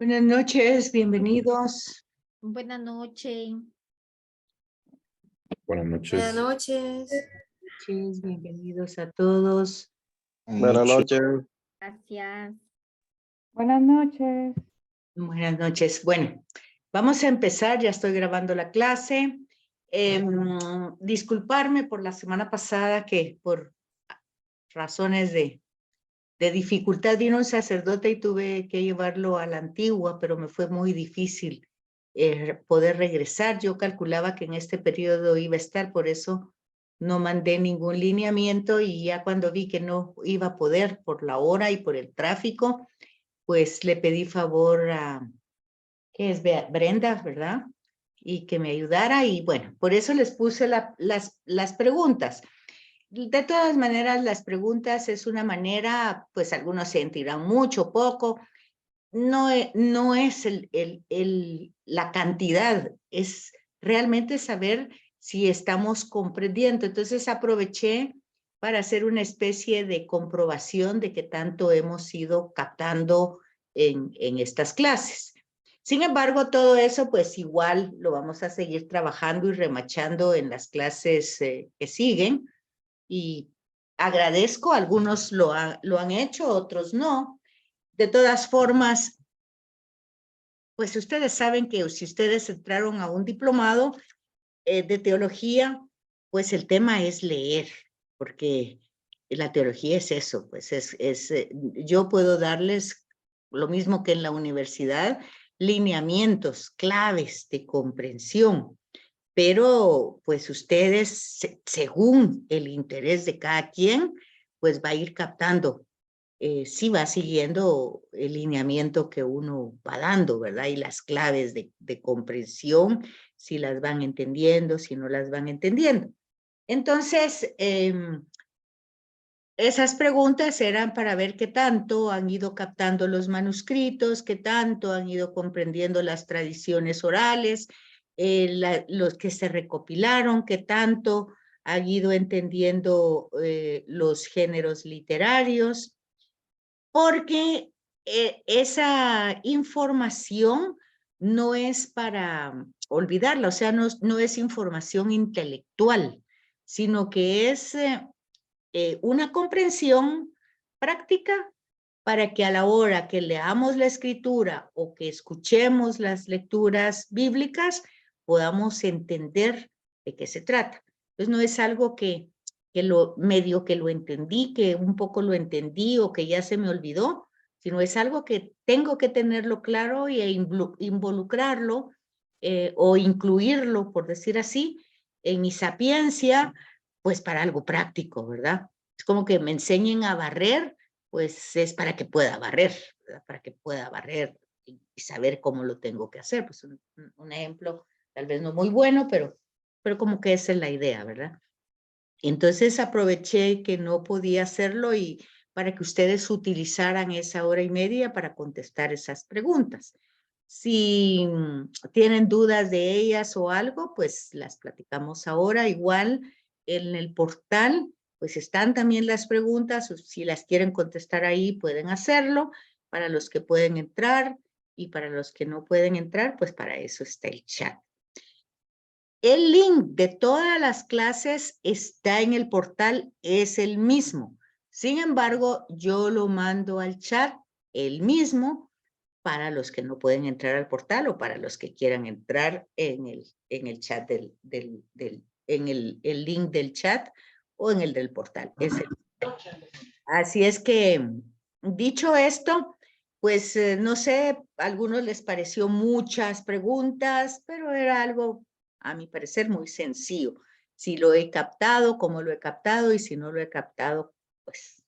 Buenas noches, bienvenidos. Buenas noches. Buenas noches. Buenas noches. Bienvenidos a todos. Buenas noches. Gracias. Buenas noches. Buenas noches. Bueno, vamos a empezar, ya estoy grabando la clase. Disculparme por la semana pasada que por razones de dificultad vino un sacerdote y tuve que llevarlo a la antigua, pero me fue muy difícil poder regresar. Yo calculaba que en este periodo iba a estar, por eso no mandé ningún lineamiento, y ya cuando vi que no iba a poder por la hora y por el tráfico, pues le pedí favor a, ¿qué es? Brenda, ¿verdad? Y que me ayudara, y bueno, por eso les puse las preguntas. De todas maneras, las preguntas es una manera, pues algunos sentirán mucho, poco. No es la cantidad, es realmente saber si estamos comprendiendo. Entonces aproveché para hacer una especie de comprobación de qué tanto hemos ido captando en estas clases. Sin embargo, todo eso pues igual lo vamos a seguir trabajando y remachando en las clases que siguen. Y agradezco, algunos lo han hecho, otros no. De todas formas, pues ustedes saben que si ustedes entraron a un diplomado de teología, pues el tema es leer, porque la teología es eso, pues yo puedo darles lo mismo que en la universidad, lineamientos, claves de comprensión, pero pues ustedes, según el interés de cada quien, pues va a ir captando, si va siguiendo el lineamiento que uno va dando, ¿verdad? Y las claves de comprensión, si las van entendiendo, si no las van entendiendo. Entonces, esas preguntas eran para ver qué tanto han ido captando los manuscritos, qué tanto han ido comprendiendo las tradiciones orales, los que se recopilaron, qué tanto han ido entendiendo los géneros literarios, porque esa información no es para olvidarla, o sea, no es información intelectual, sino que es una comprensión práctica para que a la hora que leamos la escritura o que escuchemos las lecturas bíblicas, podamos entender de qué se trata. Entonces no es algo que medio que lo entendí, que un poco lo entendí o que ya se me olvidó, sino es algo que tengo que tenerlo claro y involucrarlo o incluirlo, por decir así, en mi sapiencia, pues para algo práctico, ¿verdad? Es como que me enseñen a barrer, pues es para que pueda barrer, ¿verdad? Para que pueda barrer y saber cómo lo tengo que hacer. Pues un ejemplo, tal vez no muy bueno, pero como que esa es la idea, ¿verdad? Entonces aproveché que no podía hacerlo y para que ustedes utilizaran esa hora y media para contestar esas preguntas. Si tienen dudas de ellas o algo, pues las platicamos ahora. Igual en el portal, pues están también las preguntas. Si las quieren contestar ahí, pueden hacerlo. Para los que pueden entrar y para los que no pueden entrar, pues para eso está el chat. El link de todas las clases está en el portal, es el mismo. Sin embargo, yo lo mando al chat, el mismo, para los que no pueden entrar al portal o para los que quieran entrar en el chat en el link del chat o en el del portal. Así es que, dicho esto, pues no sé, a algunos les pareció muchas preguntas, pero era algo, a mi parecer, muy sencillo. Si lo he captado, cómo lo he captado, y si no lo he captado, pues,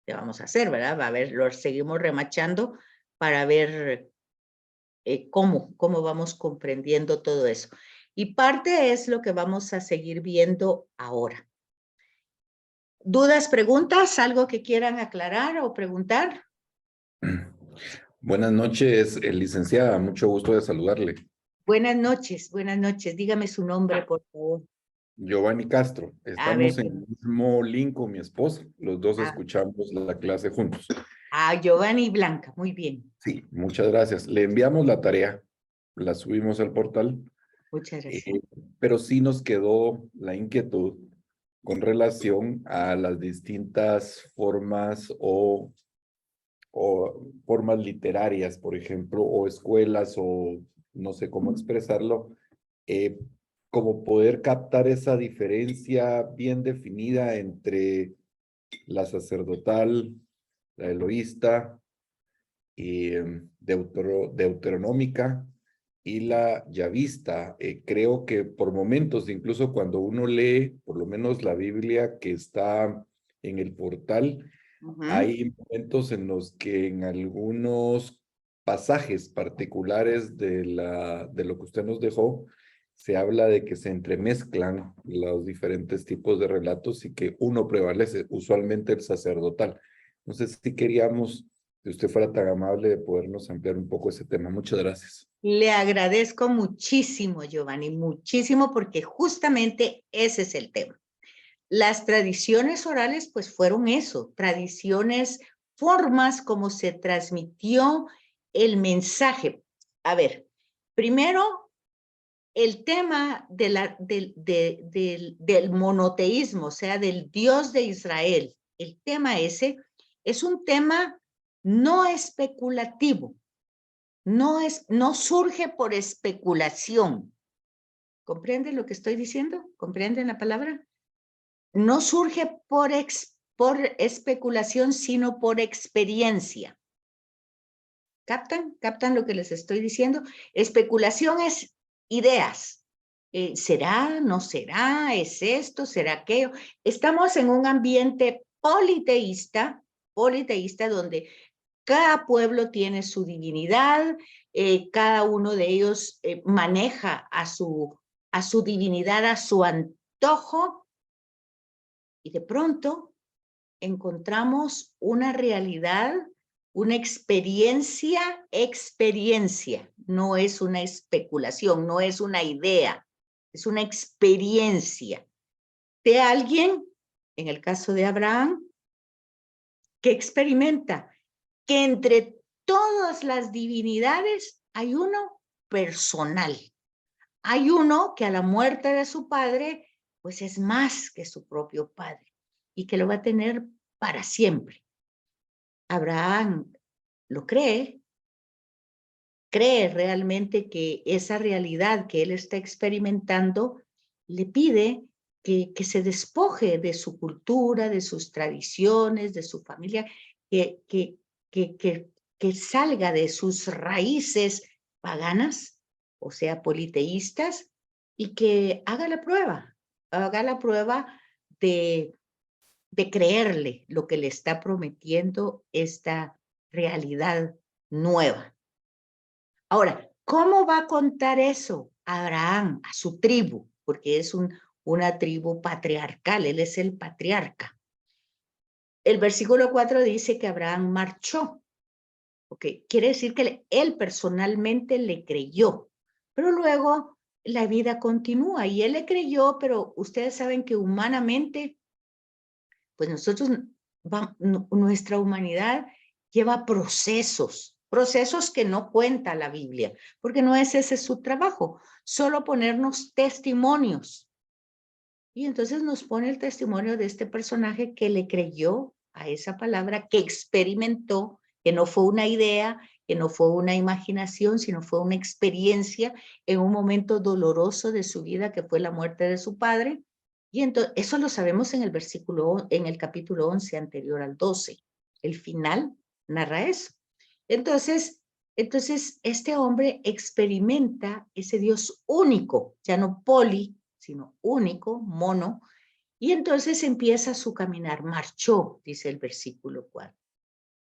¿qué vamos a hacer, verdad? Va a ver, lo seguimos remachando para ver cómo vamos comprendiendo todo eso. Y parte es lo que vamos a seguir viendo ahora. ¿Dudas, preguntas, algo que quieran aclarar o preguntar? Buenas noches, licenciada. Mucho gusto de saludarle. Buenas noches, dígame su nombre, por favor. Giovanni Castro. A ver, Estamos en el mismo link con mi esposa. Los dos ah, escuchamos la clase juntos. Ah, Giovanni y Blanca, muy bien. Sí, muchas gracias. Le enviamos la tarea, la subimos al portal, Muchas gracias. pero sí nos quedó la inquietud con relación a las distintas formas o formas literarias, por ejemplo, o escuelas, o no sé cómo expresarlo, eh, como poder captar esa diferencia bien definida entre la sacerdotal, la eloísta, y deuteronómica y la yavista. Creo que por momentos, incluso cuando uno lee, por lo menos la Biblia que está en el portal, hay momentos en los que en algunos pasajes particulares de lo que usted nos dejó, se habla de que se entremezclan los diferentes tipos de relatos y que uno prevalece, usualmente el sacerdotal. Entonces, si queríamos, si usted fuera tan amable de podernos ampliar un poco ese tema. Muchas gracias. Le agradezco muchísimo, Giovanni, muchísimo, porque justamente ese es el tema. Las tradiciones orales, pues fueron eso, tradiciones, formas como se transmitió el mensaje. A ver, primero, el tema del monoteísmo, o sea, del Dios de Israel. El tema ese es un tema no especulativo, no surge por especulación. ¿Comprenden lo que estoy diciendo? ¿Comprenden la palabra? No surge por especulación, sino por experiencia. ¿Captan? ¿Captan lo que les estoy diciendo? Especulación es ideas. ¿Será? ¿No será? ¿Es esto? ¿Será aquello? Estamos en un ambiente politeísta donde cada pueblo tiene su divinidad, cada uno de ellos maneja a su divinidad, a su antojo, y de pronto encontramos una realidad, una experiencia, no es una especulación, no es una idea, es una experiencia de alguien, en el caso de Abraham, que experimenta que entre todas las divinidades hay uno personal. Hay uno que a la muerte de su padre, pues es más que su propio padre y que lo va a tener para siempre. Abraham lo cree realmente que esa realidad que él está experimentando le pide que se despoje de su cultura, de sus tradiciones, de su familia, que salga de sus raíces paganas, o sea, politeístas, y que haga la prueba de creerle lo que le está prometiendo esta realidad nueva. Ahora, ¿cómo va a contar eso Abraham a su tribu? Porque es una tribu patriarcal, él es el patriarca. El versículo 4 dice que Abraham marchó. Okay. Quiere decir que él personalmente le creyó, pero luego la vida continúa y él le creyó, pero ustedes saben que humanamente, pues nuestra humanidad lleva procesos que no cuenta la Biblia, porque no es ese su trabajo, solo ponernos testimonios. Y entonces nos pone el testimonio de este personaje que le creyó a esa palabra, que experimentó, que no fue una idea, que no fue una imaginación, sino fue una experiencia en un momento doloroso de su vida, que fue la muerte de su padre. Y entonces, eso lo sabemos en el capítulo 11 anterior al 12. El final narra eso. Entonces, este hombre experimenta ese Dios único, ya no poli, sino único, mono, y entonces empieza su caminar. Marchó, dice el versículo 4.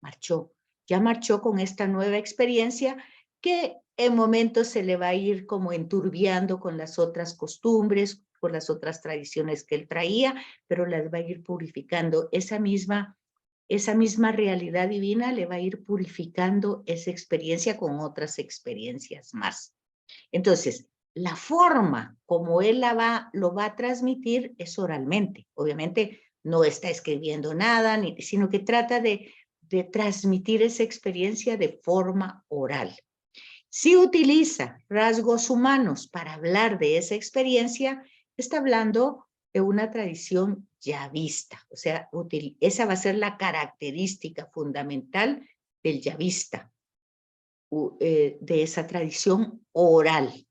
Marchó. Ya marchó con esta nueva experiencia que en momentos se le va a ir como enturbiando con las otras costumbres, con las otras tradiciones que él traía, pero las va a ir purificando. Esa misma realidad divina le va a ir purificando esa experiencia con otras experiencias más. Entonces, la forma como él lo va a transmitir es oralmente. Obviamente no está escribiendo nada, sino que trata de de transmitir esa experiencia de forma oral. Si utiliza rasgos humanos para hablar de esa experiencia, está hablando de una tradición yavista. O sea, esa va a ser la característica fundamental del yavista, de esa tradición oral.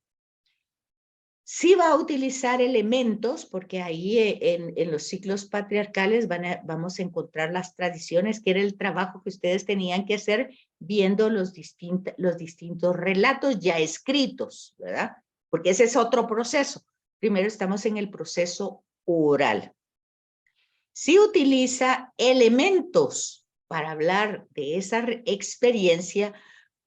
Sí va a utilizar elementos, porque ahí en los ciclos patriarcales vamos a encontrar las tradiciones, que era el trabajo que ustedes tenían que hacer viendo los distintos relatos ya escritos, ¿verdad? Porque ese es otro proceso. Primero estamos en el proceso oral. Sí utiliza elementos para hablar de esa experiencia,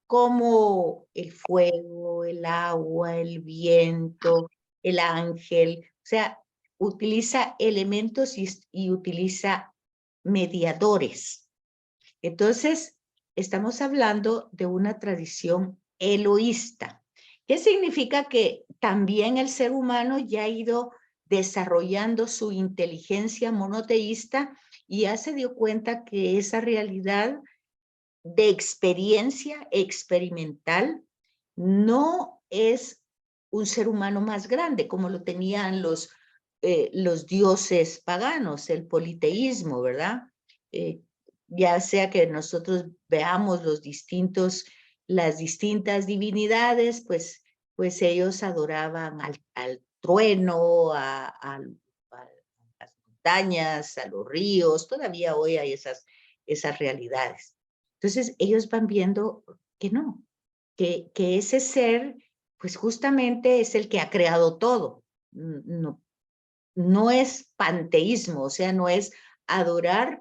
como el fuego, el agua, el viento, el ángel. O sea, utiliza elementos y utiliza mediadores. Entonces, estamos hablando de una tradición eloísta. ¿Qué significa? Que también el ser humano ya ha ido desarrollando su inteligencia monoteísta y ya se dio cuenta que esa realidad de experiencia experimental no es un ser humano más grande como lo tenían los dioses paganos, el politeísmo, ¿verdad? Ya sea que nosotros veamos las distintas divinidades, pues ellos adoraban al trueno, a las montañas, a los ríos. Todavía hoy hay esas realidades. Entonces ellos van viendo que no, que ese ser, pues justamente es el que ha creado todo. No es panteísmo, o sea, no es adorar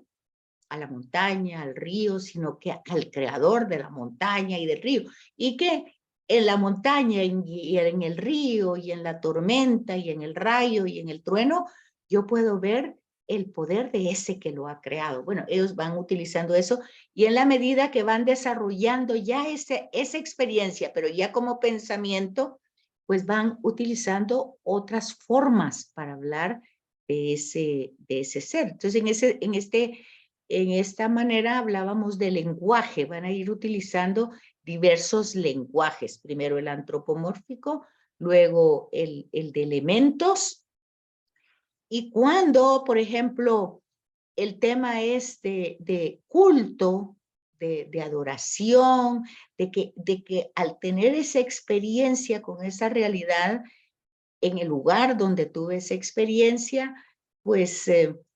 a la montaña, al río, sino que al creador de la montaña y del río. Y que en la montaña y en el río y en la tormenta y en el rayo y en el trueno, yo puedo ver el poder de ese que lo ha creado. Bueno, ellos van utilizando eso y en la medida que van desarrollando ya esa experiencia, pero ya como pensamiento, pues van utilizando otras formas para hablar de ese ser. Entonces, en esta manera hablábamos de lenguaje. Van a ir utilizando diversos lenguajes. Primero el antropomórfico, luego el de elementos. Y cuando, por ejemplo, el tema es de culto, de adoración, de que al tener esa experiencia con esa realidad, en el lugar donde tuve esa experiencia, pues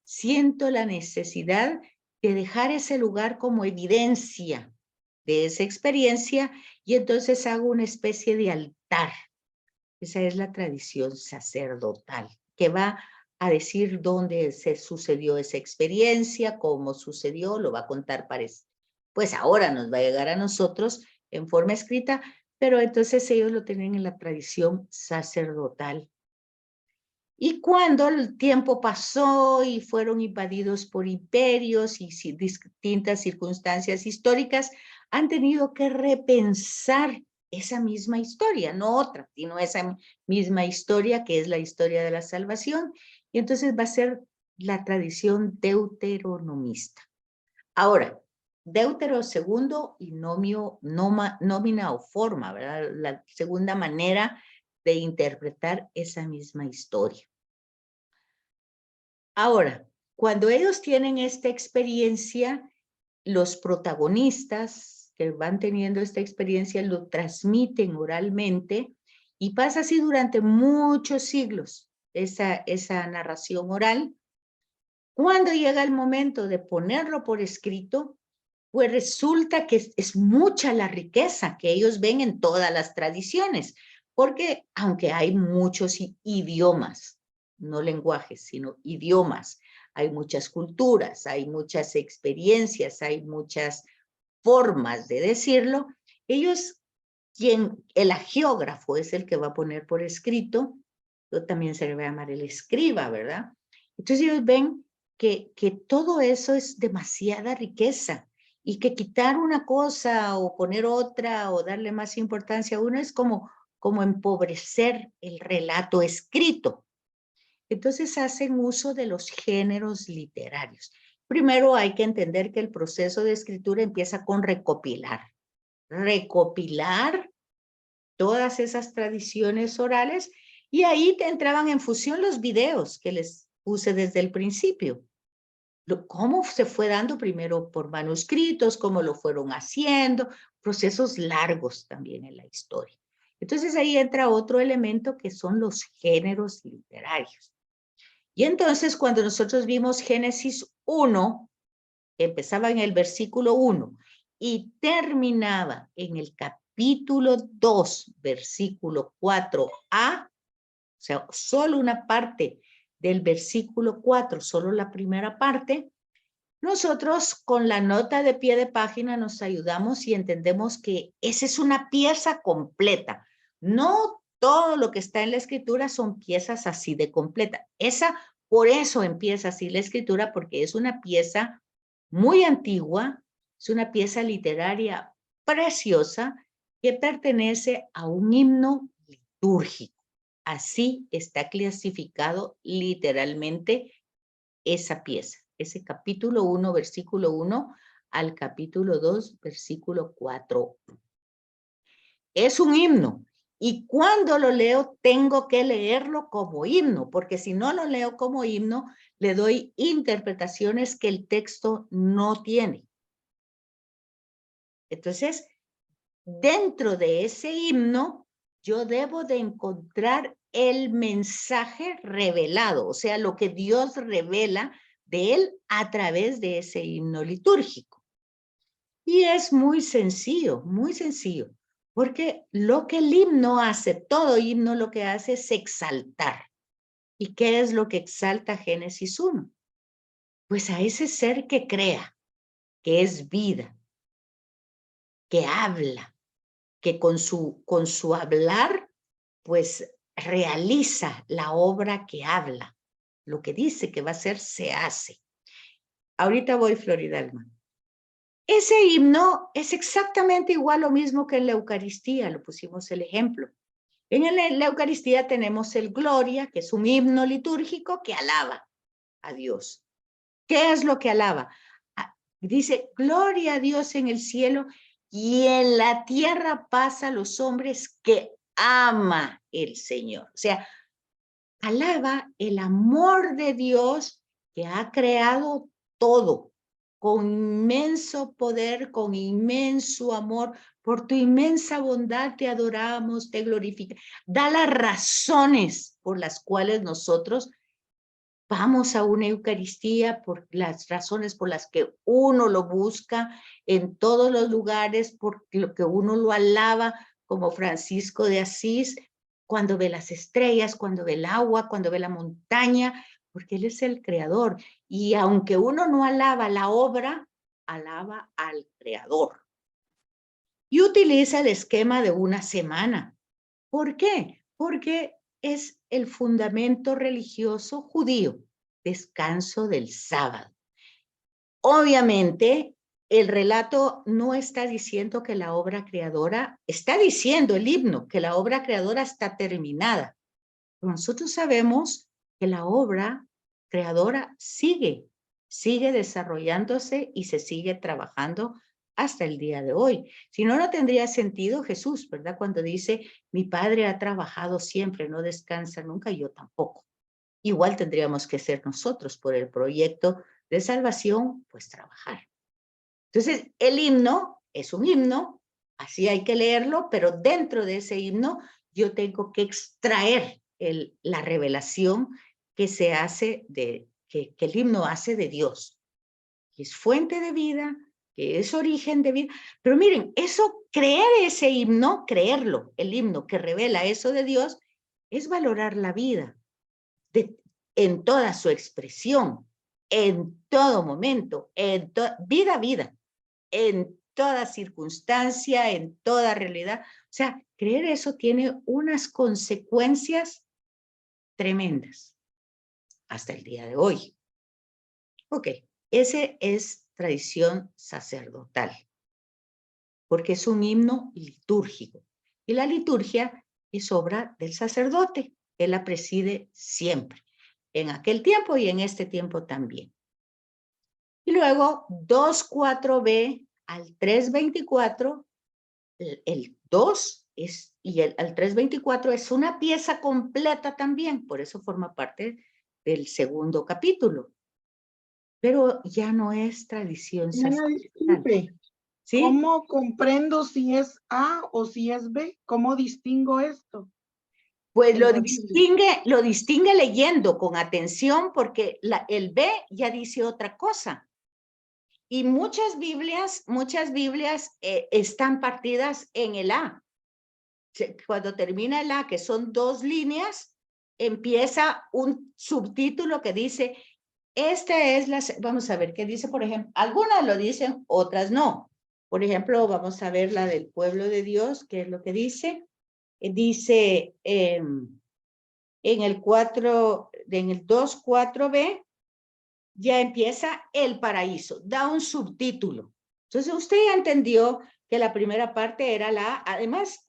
siento la necesidad de dejar ese lugar como evidencia de esa experiencia y entonces hago una especie de altar. Esa es la tradición sacerdotal, que va a decir dónde se sucedió esa experiencia, cómo sucedió, lo va a contar, pues ahora nos va a llegar a nosotros en forma escrita, pero entonces ellos lo tienen en la tradición sacerdotal. Y cuando el tiempo pasó y fueron invadidos por imperios y distintas circunstancias históricas, han tenido que repensar esa misma historia, no otra, sino esa misma historia que es la historia de la salvación. Y entonces va a ser la tradición deuteronomista. Ahora, deutero segundo y nómina o forma, ¿verdad? La segunda manera de interpretar esa misma historia. Ahora, cuando ellos tienen esta experiencia, los protagonistas que van teniendo esta experiencia lo transmiten oralmente y pasa así durante muchos siglos esa narración oral. Cuando llega el momento de ponerlo por escrito, pues resulta que es mucha la riqueza que ellos ven en todas las tradiciones, porque aunque hay muchos idiomas, no lenguajes, sino idiomas, hay muchas culturas, hay muchas experiencias, hay muchas formas de decirlo, ellos, el agiógrafo es el que va a poner por escrito, también se le va a llamar el escriba, ¿verdad? Entonces ellos ven que todo eso es demasiada riqueza y que quitar una cosa o poner otra o darle más importancia a uno es como empobrecer el relato escrito. Entonces hacen uso de los géneros literarios. Primero hay que entender que el proceso de escritura empieza con recopilar. Recopilar todas esas tradiciones orales y ahí te entraban en fusión los videos que les puse desde el principio. Cómo se fue dando primero por manuscritos, cómo lo fueron haciendo, procesos largos también en la historia. Entonces ahí entra otro elemento que son los géneros literarios. Y entonces cuando nosotros vimos Génesis 1, que empezaba en el versículo 1 y terminaba en el capítulo 2, versículo 4a, o sea, solo una parte del versículo 4, solo la primera parte, nosotros con la nota de pie de página nos ayudamos y entendemos que esa es una pieza completa. No todo lo que está en la escritura son piezas así de completa. Por eso empieza así la escritura, porque es una pieza muy antigua, es una pieza literaria preciosa que pertenece a un himno litúrgico. Así está clasificado literalmente esa pieza, ese capítulo 1, versículo 1 al capítulo 2, versículo 4. Es un himno. Y cuando lo leo, tengo que leerlo como himno, porque si no lo leo como himno, le doy interpretaciones que el texto no tiene. Entonces, dentro de ese himno, yo debo de encontrar el mensaje revelado, o sea, lo que Dios revela de él a través de ese himno litúrgico. Y es muy sencillo, porque lo que el himno hace, todo himno lo que hace es exaltar. ¿Y qué es lo que exalta Génesis 1? Pues a ese ser que crea, que es vida, que habla, que con su hablar, pues realiza la obra que habla. Lo que dice que va a hacer, se hace. Ahorita voy, Floridalma. Ese himno es exactamente igual lo mismo que en la Eucaristía, lo pusimos el ejemplo. En la Eucaristía tenemos el Gloria, que es un himno litúrgico que alaba a Dios. ¿Qué es lo que alaba? Dice, gloria a Dios en el cielo y en la tierra paz a los hombres que ama el Señor. O sea, alaba el amor de Dios que ha creado todo con inmenso poder, con inmenso amor. Por tu inmensa bondad te adoramos, te glorificamos. Da las razones por las cuales nosotros vamos a una Eucaristía, por las razones por las que uno lo busca en todos los lugares, por lo que uno lo alaba, como Francisco de Asís, cuando ve las estrellas, cuando ve el agua, cuando ve la montaña, porque él es el creador. Y aunque uno no alaba la obra, alaba al creador. Y utiliza el esquema de una semana. ¿Por qué? Porque es el fundamento religioso judío, descanso del sábado. Obviamente, el relato no está diciendo que la obra creadora, está diciendo el himno que la obra creadora está terminada. Pero nosotros sabemos que la obra creadora sigue desarrollándose y se sigue trabajando hasta el día de hoy. Si no, no tendría sentido Jesús, ¿verdad? Cuando dice, mi Padre ha trabajado siempre, no descansa nunca, y yo tampoco. Igual tendríamos que ser nosotros por el proyecto de salvación, pues trabajar. Entonces, el himno es un himno, así hay que leerlo, pero dentro de ese himno yo tengo que extraer la revelación que se hace que el himno hace de Dios, que es fuente de vida, que es origen de vida. Pero miren, creer ese himno, creerlo, el himno que revela eso de Dios, es valorar la vida en toda su expresión, en todo momento, vida, en toda circunstancia, en toda realidad. O sea, creer eso tiene unas consecuencias tremendas hasta el día de hoy. Ok, ese es tradición sacerdotal, porque es un himno litúrgico. Y la liturgia es obra del sacerdote. Él la preside siempre, en aquel tiempo y en este tiempo también. Y luego 2.4b al 3.24, el 2 es, y al 3.24 es una pieza completa también, por eso forma parte del segundo capítulo. Pero ya no es tradición Hermana, sacerdotal. disculpe, ¿Sí? ¿cómo comprendo si es A o si es B? ¿Cómo distingo esto? Pues en la Biblia? lo distingue leyendo con atención porque el B ya dice otra cosa. Y muchas Biblias están partidas en el A. Cuando termina el A, que son 2 líneas, empieza un subtítulo que dice, esta es la, vamos a ver qué dice, por ejemplo, algunas lo dicen, otras no. Por ejemplo, vamos a ver la del pueblo de Dios, que es lo que dice. Dice en el 2.4b, ya empieza el paraíso, da un subtítulo. Entonces usted ya entendió que la primera parte era la A. Además,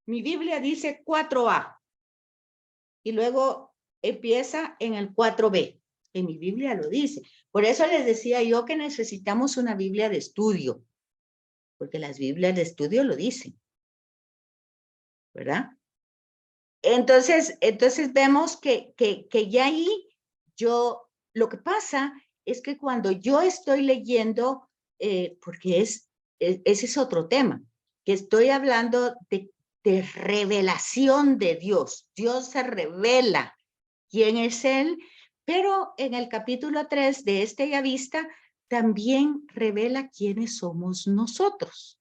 mi Biblia dice 4a. Y luego empieza en el 4b. En mi Biblia lo dice. Por eso les decía yo que necesitamos una Biblia de estudio. Porque las Biblias de estudio lo dicen. ¿Verdad? Entonces vemos que ya ahí lo que pasa es que cuando yo estoy leyendo, porque ese es otro tema, que estoy hablando de revelación de Dios. Dios se revela quién es Él, pero en el capítulo 3 de Ya Vista también revela quiénes somos nosotros.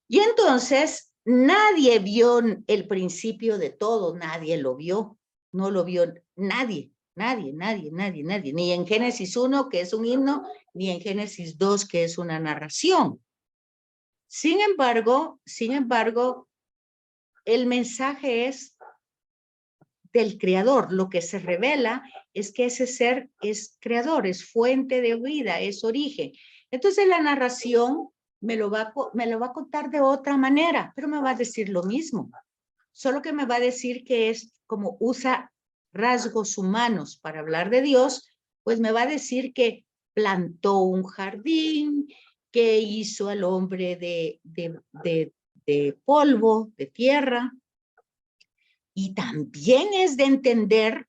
Y entonces nadie vio el principio de todo, nadie lo vio, no lo vio nadie, ni en Génesis 1, que es un himno, ni en Génesis 2, que es una narración. Sin embargo, el mensaje es del creador. Lo que se revela es que ese ser es creador, es fuente de vida, es origen. Entonces la narración me lo va a contar de otra manera, pero me va a decir lo mismo. Solo que me va a decir que es como usa rasgos humanos para hablar de Dios, pues me va a decir que plantó un jardín, que hizo al hombre de polvo, de tierra. Y también es de entender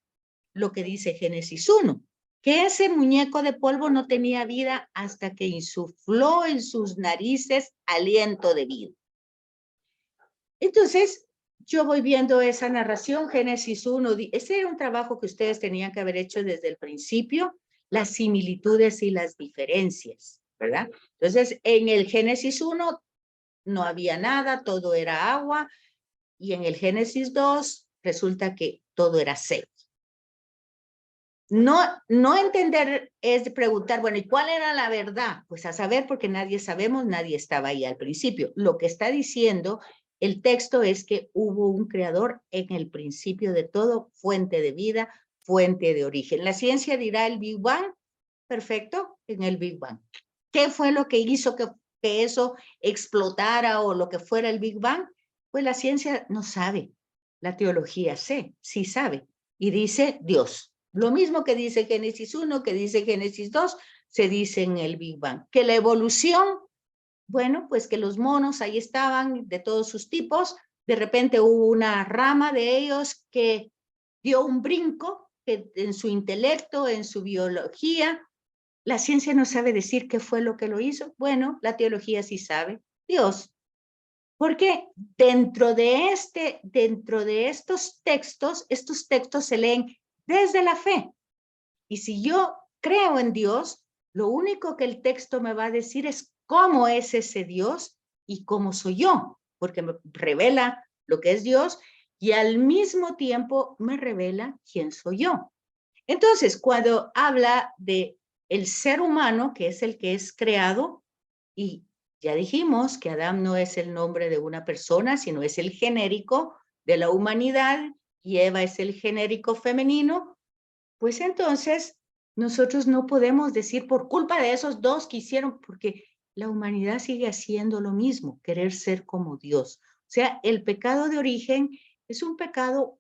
lo que dice Génesis 1, que ese muñeco de polvo no tenía vida hasta que insufló en sus narices aliento de vida. Entonces, yo voy viendo esa narración, Génesis 1, ese era un trabajo que ustedes tenían que haber hecho desde el principio, las similitudes y las diferencias, ¿verdad? Entonces, en el Génesis 1 no había nada, todo era agua, y en el Génesis 2 resulta que todo era seco. No entender es preguntar, bueno, ¿y cuál era la verdad? Pues a saber, porque nadie sabemos, nadie estaba ahí al principio. Lo que está diciendo el texto es que hubo un creador en el principio de todo, fuente de vida, fuente de origen. La ciencia dirá el Big Bang, perfecto, en el Big Bang. ¿Qué fue lo que hizo que eso explotara o lo que fuera el Big Bang? Pues la ciencia no sabe, la teología sí sabe, y dice Dios. Lo mismo que dice Génesis 1, que dice Génesis 2, se dice en el Big Bang. Que la evolución, bueno, pues que los monos ahí estaban de todos sus tipos, de repente hubo una rama de ellos que dio un brinco que en su intelecto, en su biología. La ciencia no sabe decir qué fue lo que lo hizo. Bueno, la teología sí sabe, Dios. Porque dentro de estos textos se leen desde la fe. Y si yo creo en Dios, lo único que el texto me va a decir es cómo es ese Dios y cómo soy yo, porque me revela lo que es Dios y al mismo tiempo me revela quién soy yo. Entonces, cuando habla de el ser humano, que es el que es creado, y ya dijimos que Adán no es el nombre de una persona, sino es el genérico de la humanidad, y Eva es el genérico femenino, pues entonces nosotros no podemos decir por culpa de esos dos que hicieron, porque la humanidad sigue haciendo lo mismo, querer ser como Dios. O sea, el pecado de origen es un pecado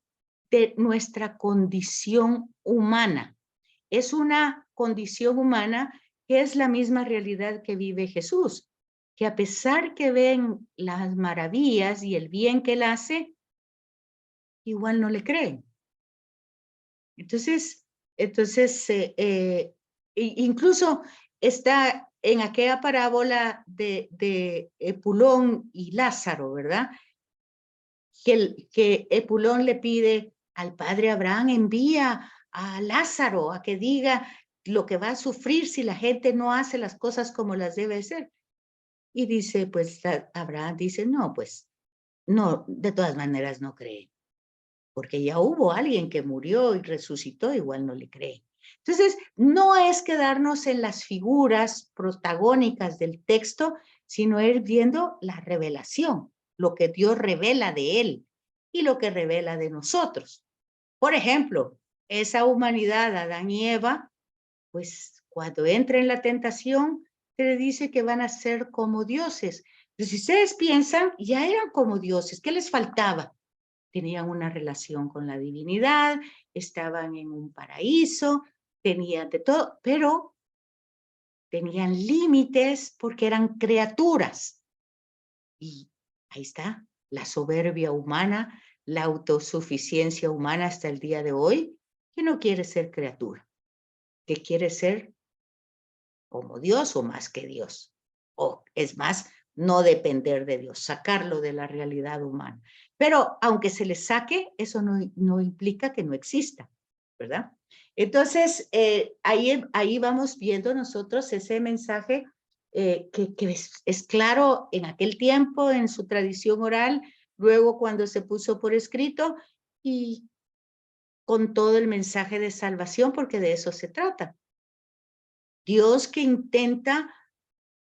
de nuestra condición humana. Es una condición humana que es la misma realidad que vive Jesús, que a pesar que ven las maravillas y el bien que él hace, igual no le creen. Entonces incluso está en aquella parábola de Epulón y Lázaro, ¿verdad? Que Epulón le pide al padre Abraham, envía a Lázaro a que diga lo que va a sufrir si la gente no hace las cosas como las debe hacer. Y dice, pues Abraham dice, no, pues no, de todas maneras no cree, porque ya hubo alguien que murió y resucitó, igual no le cree. Entonces, no es quedarnos en las figuras protagónicas del texto, sino ir viendo la revelación, lo que Dios revela de él y lo que revela de nosotros. Por ejemplo, esa humanidad, Adán y Eva, pues cuando entra en la tentación, se le dice que van a ser como dioses. Pero si ustedes piensan, ya eran como dioses, ¿qué les faltaba? Tenían una relación con la divinidad, estaban en un paraíso, tenían de todo, pero tenían límites porque eran criaturas. Y ahí está, la soberbia humana, la autosuficiencia humana hasta el día de hoy, que no quiere ser criatura, que quiere ser como Dios o más que Dios. O es más, no depender de Dios, sacarlo de la realidad humana. Pero aunque se le saque, eso no implica que no exista, ¿verdad? Entonces, ahí vamos viendo nosotros ese mensaje que es claro en aquel tiempo, en su tradición oral, luego cuando se puso por escrito y con todo el mensaje de salvación, porque de eso se trata. Dios que intenta,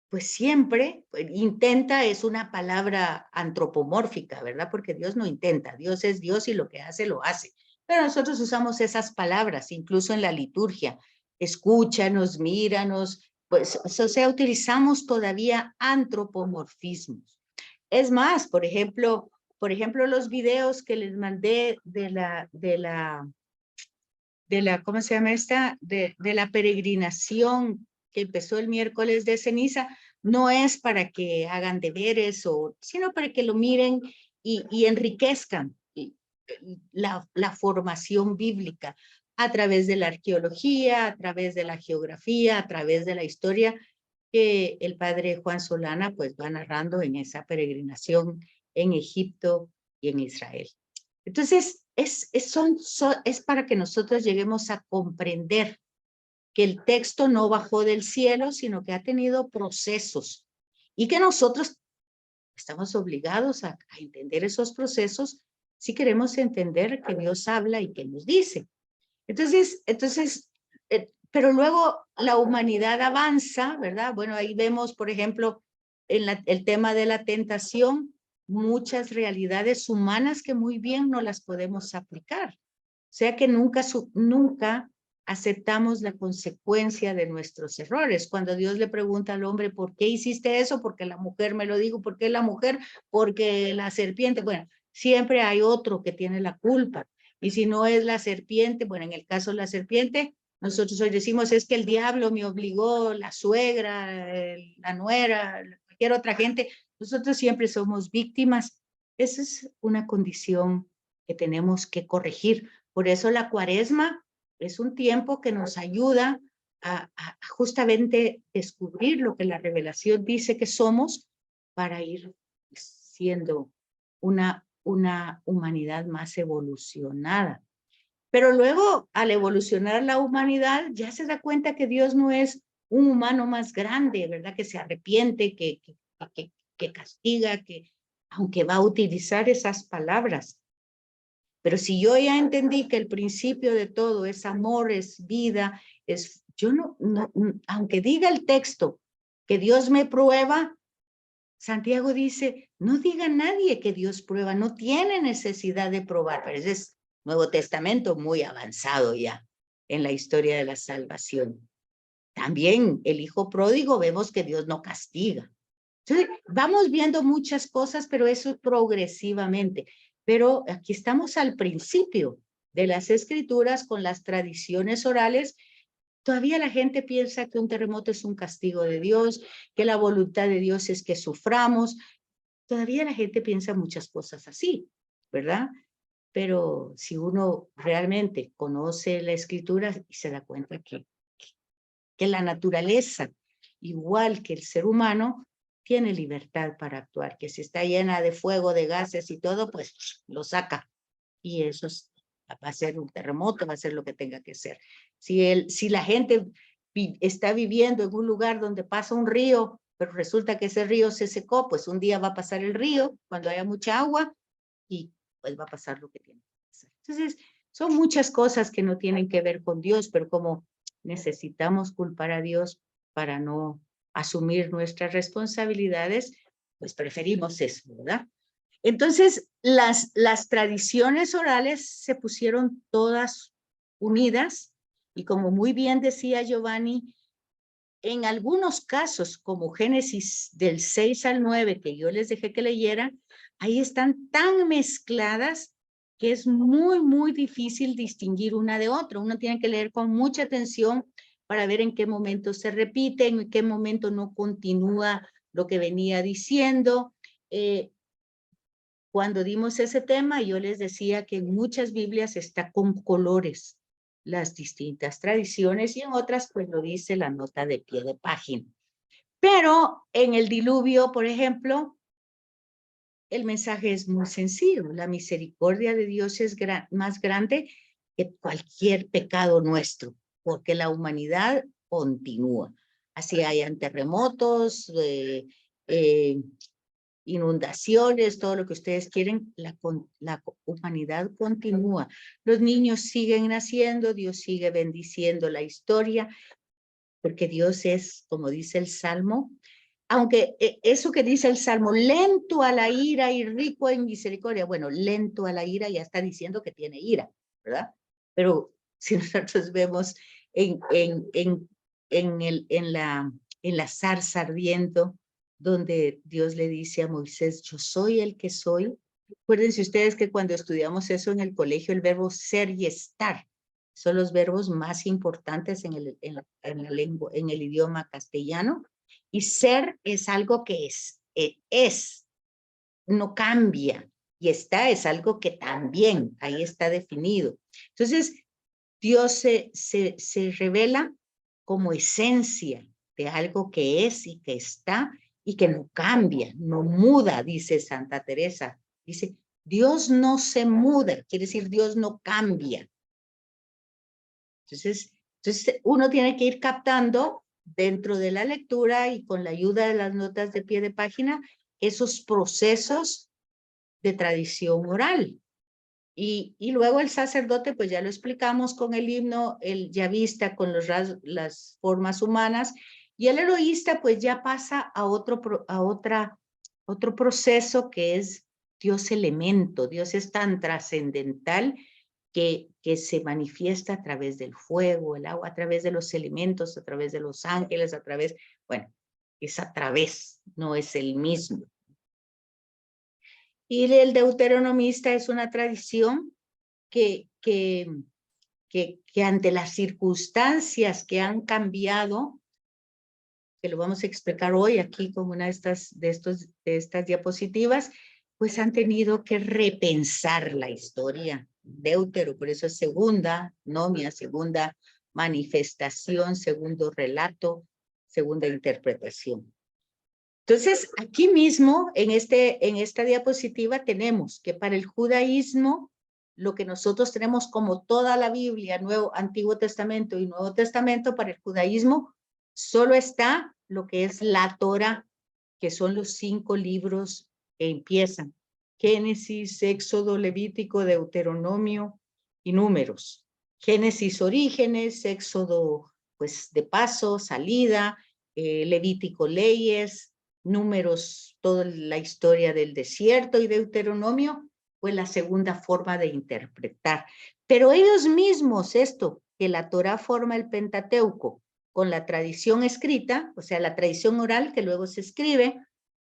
pues siempre, intenta es una palabra antropomórfica, ¿verdad? Porque Dios no intenta, Dios es Dios y lo que hace, lo hace. Pero nosotros usamos esas palabras, incluso en la liturgia. Escúchanos, míranos, pues, o sea, utilizamos todavía antropomorfismos. Es más, por ejemplo, los videos que les mandé ¿cómo se llama esta? De la peregrinación que empezó el miércoles de ceniza, no es para que hagan deberes, sino para que lo miren y enriquezcan la formación bíblica a través de la arqueología, a través de la geografía, a través de la historia que el padre Juan Solana pues va narrando en esa peregrinación en Egipto y en Israel. Entonces, es para que nosotros lleguemos a comprender que el texto no bajó del cielo, sino que ha tenido procesos y que nosotros estamos obligados a entender esos procesos si queremos entender que Dios habla y que nos dice. Entonces, pero luego la humanidad avanza, ¿verdad? Bueno, ahí vemos, por ejemplo, en el tema de la tentación, muchas realidades humanas que muy bien no las podemos aplicar. O sea que nunca aceptamos la consecuencia de nuestros errores. Cuando Dios le pregunta al hombre, ¿por qué hiciste eso? Porque la mujer me lo dijo. ¿Por qué la mujer? Porque la serpiente. Bueno, siempre hay otro que tiene la culpa. Y si no es la serpiente, bueno, en el caso de la serpiente, nosotros hoy decimos es que el diablo me obligó, la suegra, la nuera, cualquier otra gente. Nosotros siempre somos víctimas. Esa es una condición que tenemos que corregir. Por eso la Cuaresma es un tiempo que nos ayuda a justamente descubrir lo que la revelación dice que somos para ir siendo una humanidad más evolucionada. Pero luego, al evolucionar la humanidad, ya se da cuenta que Dios no es un humano más grande, ¿verdad? Que se arrepiente, que castiga, aunque va a utilizar esas palabras. Pero si yo ya entendí que el principio de todo es amor, es vida, aunque diga el texto que Dios me prueba, Santiago dice, no diga nadie que Dios prueba, no tiene necesidad de probar, pero ese es Nuevo Testamento muy avanzado ya en la historia de la salvación. También el hijo pródigo vemos que Dios no castiga. Entonces, vamos viendo muchas cosas, pero eso progresivamente. Pero aquí estamos al principio de las escrituras con las tradiciones orales Todavía la gente piensa que un terremoto es un castigo de Dios, que la voluntad de Dios es que suframos. Todavía la gente piensa muchas cosas así, ¿verdad? Pero si uno realmente conoce la escritura y se da cuenta que la naturaleza, igual que el ser humano, tiene libertad para actuar, que si está llena de fuego, de gases y todo, pues lo saca. Y eso va a ser un terremoto, va a ser lo que tenga que ser. Si la gente está viviendo en un lugar donde pasa un río, pero resulta que ese río se secó, pues un día va a pasar el río cuando haya mucha agua y pues va a pasar lo que tiene que pasar. Entonces, son muchas cosas que no tienen que ver con Dios, pero como necesitamos culpar a Dios para no asumir nuestras responsabilidades, pues preferimos eso, ¿verdad? Entonces, las tradiciones orales se pusieron todas unidas y como muy bien decía Giovanni, en algunos casos, como Génesis del 6 al 9, que yo les dejé que leyeran, ahí están tan mezcladas que es muy, muy difícil distinguir una de otra. Uno tiene que leer con mucha atención para ver en qué momento se repite, en qué momento no continúa lo que venía diciendo. Cuando dimos ese tema, yo les decía que en muchas Biblias está con colores las distintas tradiciones y en otras pues lo dice la nota de pie de página. Pero en el diluvio, por ejemplo, el mensaje es muy sencillo. La misericordia de Dios es más grande que cualquier pecado nuestro, porque la humanidad continúa. Así hayan terremotos, inundaciones, todo lo que ustedes quieren, la humanidad continúa. Los niños siguen naciendo, Dios sigue bendiciendo la historia, porque Dios es, como dice el Salmo, aunque eso que dice el Salmo, lento a la ira y rico en misericordia, bueno, lento a la ira ya está diciendo que tiene ira, ¿verdad? Pero si nosotros vemos en la zarza ardiendo, donde Dios le dice a Moisés, yo soy el que soy. Acuérdense ustedes que cuando estudiamos eso en el colegio, el verbo ser y estar son los verbos más importantes en la lengua, en el idioma castellano. Y ser es algo que es, no cambia. Y está es algo que también, ahí está definido. Entonces, Dios se revela como esencia de algo que es y que está y que no cambia, no muda, dice Santa Teresa. Dice, Dios no se muda, quiere decir Dios no cambia. Entonces uno tiene que ir captando dentro de la lectura y con la ayuda de las notas de pie de página esos procesos de tradición oral. Y luego el sacerdote, pues ya lo explicamos con el himno, el yavista con las formas humanas, y el heroísta pues ya pasa a otro proceso que es Dios elemento. Dios es tan trascendental que se manifiesta a través del fuego, el agua, a través de los elementos, a través de los ángeles, bueno, es a través, no es el mismo. Y el deuteronomista es una tradición que ante las circunstancias que han cambiado, que lo vamos a explicar hoy aquí con una de estas diapositivas, pues han tenido que repensar la historia. Deutero, por eso es segunda nomia, segunda manifestación, segundo relato, segunda interpretación. Entonces, aquí mismo, en esta diapositiva, tenemos que para el judaísmo, lo que nosotros tenemos como toda la Biblia, Antiguo Testamento y Nuevo Testamento, para el judaísmo, solo está lo que es la Torá, que son los 5 libros que empiezan. Génesis, Éxodo, Levítico, Deuteronomio y Números. Génesis, orígenes, Éxodo, pues de paso, salida, Levítico, leyes, Números, toda la historia del desierto, y Deuteronomio fue la segunda forma de interpretar. Pero ellos mismos, que la Torá forma el Pentateuco con la tradición escrita, o sea, la tradición oral que luego se escribe,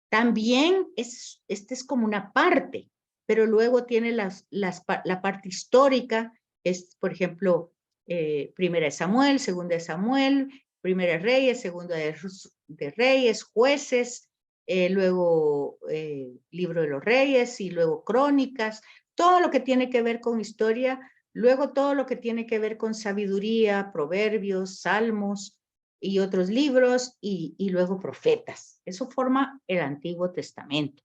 también es como una parte, pero luego tiene la parte histórica, es, por ejemplo, Primera de Samuel, Segunda de Samuel, Primera de Reyes, Segunda de Reyes, Jueces, luego Libro de los Reyes y luego Crónicas, todo lo que tiene que ver con historia, luego todo lo que tiene que ver con sabiduría, Proverbios, Salmos y otros libros y luego profetas. Eso forma el Antiguo Testamento.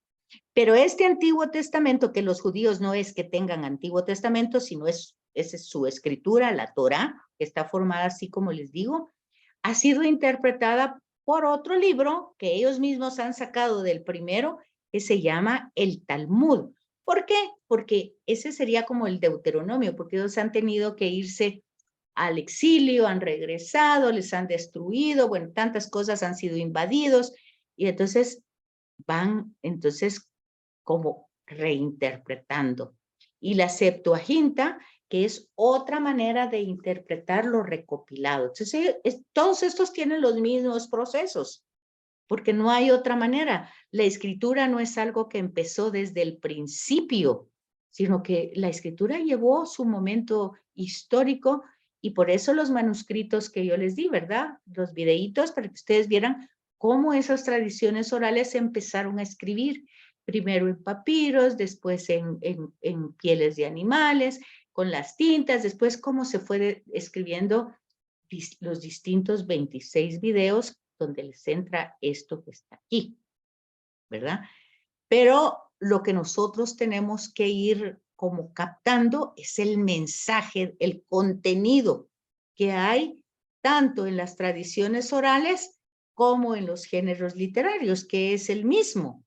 Pero este Antiguo Testamento, que los judíos no es que tengan Antiguo Testamento, sino esa es su escritura, la Torá, que está formada así como les digo, ha sido interpretada por otro libro que ellos mismos han sacado del primero, que se llama el Talmud. ¿Por qué? Porque ese sería como el Deuteronomio, porque ellos han tenido que irse al exilio, han regresado, les han destruido, bueno, tantas cosas han sido invadidos, y entonces van como reinterpretando. Y la Septuaginta, que es otra manera de interpretar lo recopilado. Entonces, todos estos tienen los mismos procesos, porque no hay otra manera. La escritura no es algo que empezó desde el principio, sino que la escritura llevó su momento histórico y por eso los manuscritos que yo les di, ¿verdad? Los videitos para que ustedes vieran cómo esas tradiciones orales se empezaron a escribir, primero en papiros, después en pieles de animales, con las tintas, después cómo se fue escribiendo los distintos 26 videos donde les entra esto que está aquí, ¿verdad? Pero lo que nosotros tenemos que ir como captando es el mensaje, el contenido que hay tanto en las tradiciones orales como en los géneros literarios, que es el mismo.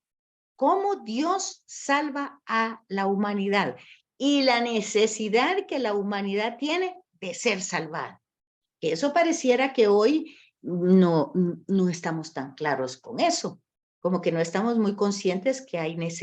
Cómo Dios salva a la humanidad y la necesidad que la humanidad tiene de ser salvada. Que eso pareciera que hoy no estamos tan claros con eso, como que no estamos muy conscientes que hay necesidad